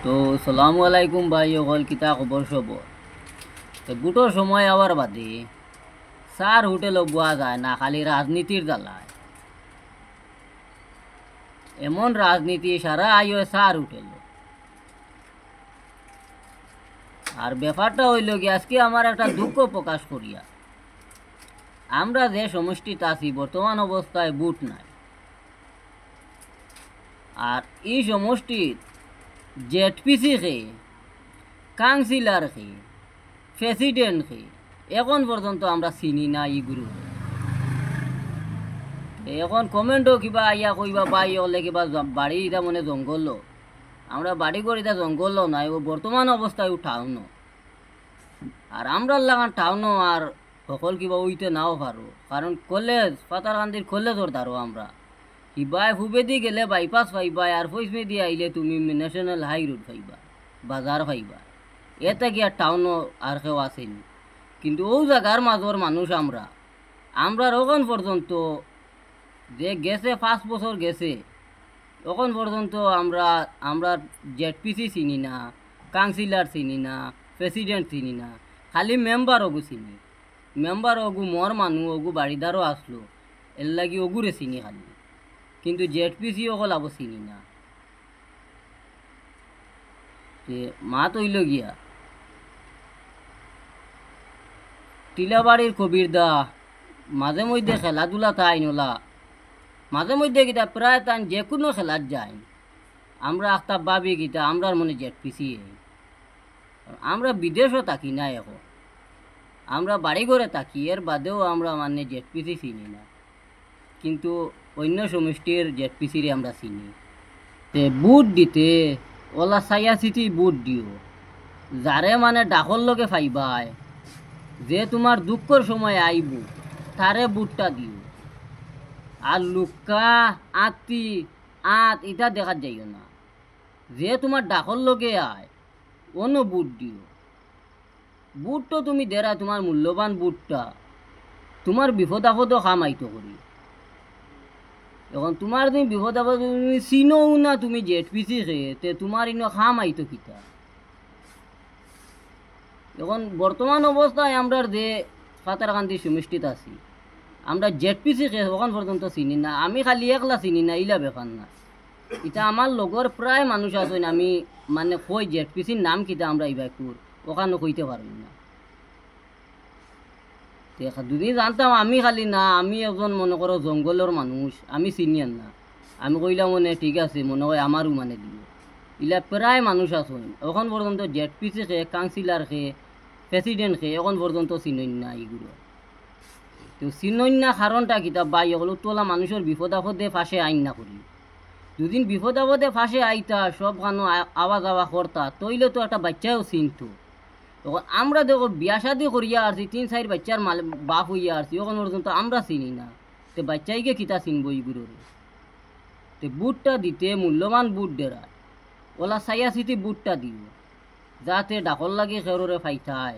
তো সালামু আলাইকুম ভাই অকল কিতা খবর সবর। তো বুটোর সময় আবার বাদে সার হোটেলও বোয়া যায় না, খালি রাজনীতির জ্বালায়। এমন রাজনীতি সারা আইও সার হোটেল। আর ব্যাপারটা হইল কি, আজকে আমার একটা দুঃখ প্রকাশ করিয়া, আমরা যে সমষ্টিতে আছি বর্তমান অবস্থায় বুট নাই। আর এই সমষ্টির জেডপিসি খেয়ে, কাউন্সিলর খেয়ে, প্রেসিডেন্ট খেয়ে এখন পর্যন্ত আমরা চিনি না ই গুরু। এখন কমেন্টও কিবা আইয়া কইবা পাই হলে কিবা বাড়ি ইটা মনে জঙ্গল, আমরা বাড়ি করে এটা জঙ্গল নাই, ও বর্তমান অবস্থায় টাউন। আর আমরা লাগান টাউন আর সকল কিবা উইতে নাও পারো, কারণ কলেজ পাতারকান্দির কলেজর ধারো আমরা কিবাই ফুবেদি গেলে বাইপাস পাইবা, আর ফইসমে দিয়ে আইলে তুমি ন্যাশনাল হাই রোড পাইবা, বাজার পাইবা। এতে কি আর টাউন আর কেউ আসেনি, কিন্তু ও জায়গার মাজর মানুষ আমরা আমরা এখন পর্যন্ত যে গেছে 5 বছর গেছে, এখন পর্যন্ত আমরা আমরা জেডপিসি চিনি না, কাউন্সিলর চিনি না, প্রেসিডেন্ট চিনি না, খালি মেম্বার ওগু চিনি। মেম্বার ওগু মর মানুষ ওগু বাড়িদারও আসলো, এর লাগি ওগুরে চিনি খালি, কিন্তু জেডপিসি অকল আবো চিনি না। মা তৈল গিয়া টিলাবাড়ির কবির দা মাঝে মধ্যে খেলাধুলা তাই নলা, মাঝে মধ্যে কিতা প্রায় তাই যে কোনো খেলার যায়। আমরা আখতা ভাবি কিতা আমরার মনে জেডপিসি, আমরা বিদেশও থাকি না এখন, আমরা বাড়ি ঘরে থাকি, এর বাদেও আমরা মানে জেডপিসি চিনি না, কিন্তু অন্য সমষ্টির জেডপিসিরে আমরা চিনি। তে বুট দিতে ওলা সাইয়া সিটি বুট দিও, যারে মানে ডাকর লগে ফাইবাই, যে তোমার দুঃখর সময় আইব তারে বুটটা দিও। আর লুকা আত্মি ইটা দেখা যাইও না, যে তোমার ডাকর লগে আয় অন্য বুট দিও। বুট তো তুমি দেরা তোমার মূল্যবান বুটটা তোমার বিপদ আপদও খামাইতো করি। এখন তোমার তুমি বিপদ আপদ তুমি চিনও না, তুমি জেডপিসি খেয়ে তে তোমার ইনো খামাইতো কিতা। এখন বর্তমান অবস্থায় আমরা যে পাতারকান্দি সমষ্টিত আছি, আমরা জেডপিসি খেয়ে এখন পর্যন্ত চিনি না। আমি খালি একলা চিনি না, ইলা বেকার না, এটা আমার লগর প্রায় মানুষ আছেন, আমি মানে কই জেডপিসির নাম কিতা আমরা ইবাইকুর ওখানে কইতে পারবো না। যদি জানতাম, আমি খালি না, আমি একজন মনে করো জঙ্গলের মানুষ, আমি চিনিয়ান না, আমি কইলাম মনে ঠিক আছে মনে হয় আমারও মানে দিব। ইলা প্রায় মানুষ আছেন এখন পর্যন্ত জেডপিসি খেয়ে, কাউন্সিলর খেয়ে, প্রেসিডেন্ট খেয়ে এখন পর্যন্ত চিনইন না। এইগুলো তো চিনইন না কারণটা কিতা বা এগুলো তোলা মানুষের বিপদ আপদে ফাঁসে আইন না করি। দুদিন বিপদ আপদে ফাঁসে আইতা সব খানো আওয়া যাওয়া করতা, তৈলে তো একটা বাচ্চাও চিনতো। তখন আমরা দেখো বিয়া শাদি করিয়া আসছি, 3-4 বাচ্চার বাপ হইয়া আসছি, এখন পর্যন্ত আমরা চিনি না, তো বাচ্চাইকে কিতা চিনবো এইগুলোরে। তো বুটটা দিতে মূল্যবান বুট দেরা ওলা সাইয়া সিটি বুটটা দিও, যাতে ডাকর লাগে খেরোরে ফাইতায়